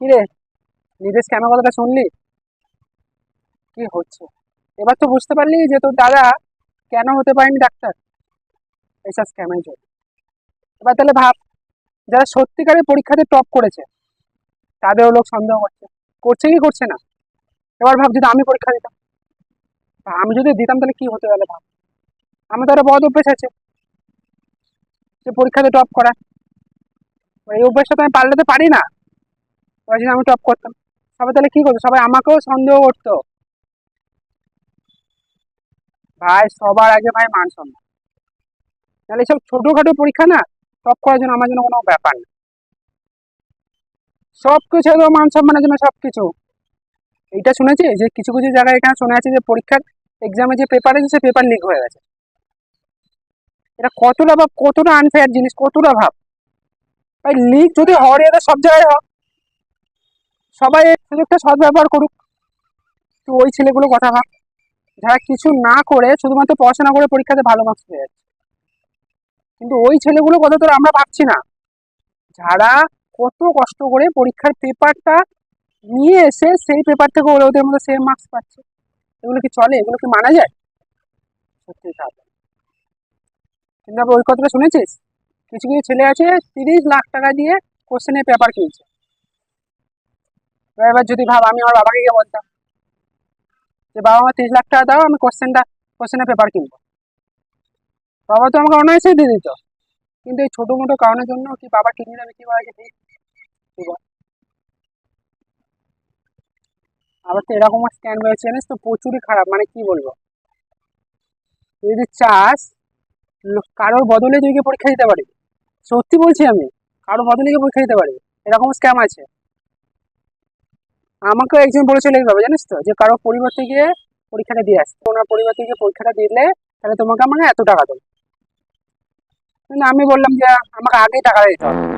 কি রে, নিজের স্ক্যামের কথাটা শুনলি? কি হচ্ছে? এবার তো বুঝতে পারলি যে তোর দাদা কেন হতে পারেনি ডাক্তার, এইসব স্ক্যামের জন্য। এবার তাহলে ভাব, যারা সত্যিকারের পরীক্ষাতে টপ করেছে তাদেরও লোক সন্দেহ করছে। করছে কি করছে না? এবার ভাব, যদি আমি পরীক্ষা দিতাম, বা আমি যদি দিতাম তাহলে কি হতে গেলে ভাব। আমার তো একটা বদ অভ্যেস আছে, যে পরীক্ষাতে টপ করা। এই অভ্যেসটা তো আমি পাল্টাতে পারি না। এবার যদি আমি টপ করতাম, সবাই তাহলে কি করতো? সবাই আমাকেও সন্দেহ করতো। ভাই, সবার আগে ভাই মান সম্মান। তাহলে এসব ছোটখাটো পরীক্ষা না, টপ করার জন্য আমার জন্য কোনো ব্যাপার না। সবকিছু একদম মান সম্মানের জন্য সবকিছু। এইটা শুনেছি যে কিছু কিছু জায়গায় এখানে শোনা আছে যে পরীক্ষার এক্সামে যে পেপার আছে সে পেপার লিক হয়ে গেছে। এটা কতটা ভাব, কতটা আনফেয়ার জিনিস, কতটা ভাব। ভাই, লিক যদি হওয়ার এটা সব জায়গায় হোক, সবাই এই সুযোগটা সদ্ব্যবহার করুক। তো ওই ছেলেগুলো কথা ভাব, যারা কিছু না করে শুধুমাত্র পড়াশোনা করে পরীক্ষাতে ভালো মার্কস পেয়ে যাচ্ছে। কিন্তু ওই ছেলেগুলো কথা তো আমরা ভাবছি না, যারা কত কষ্ট করে পরীক্ষার পেপারটা নিয়ে এসে সেই পেপার থেকে ওরা ওদের মধ্যে সেম মার্কস পাচ্ছে। এগুলো কি চলে? এগুলো কি মানা যায়? সত্যি খারাপ। কিন্তু আবার ওই কথাটা শুনেছিস, কিছু কিছু ছেলে আছে 30 লাখ টাকা দিয়ে কোশ্চেনের পেপার কিনছে। এবার যদি ভাব, আমি আমার বাবাকে গিয়ে বলতাম যে বাবা, আমার 30 লাখ টাকা দাও, আমি কোশ্চেনের পেপার কিনবো, বাবা তো আমাকে অনায়াসেই দিয়ে দিত। কিন্তু এই ছোট মোটো কারণের জন্য কি বাবা কিডনিটা বিক্রি করা কি ঠিক? কি বল? আবার তো এরকম স্ক্যান হয়েছে জানিস তো, প্রচুরই খারাপ, মানে কি বলবো। তুই যদি চাস, কারোর বদলে তুই গিয়ে পরীক্ষা দিতে পারবি। সত্যি বলছি আমি, কারোর বদলে গিয়ে পরীক্ষা দিতে পারবি। এরকম স্ক্যাম আছে। আমাকেও একজন বলেছিল এইভাবে, জানিস তো, যে কারো পরিবর্তে গিয়ে পরীক্ষাটা দিয়ে আসতে, ওনার পরিবর্তে গিয়ে পরীক্ষাটা দিলে তাহলে তোমাকে আমরা এত টাকা দেবো। কিন্তু আমি বললাম যে আমাকে আগেই টাকা দিতে হবে।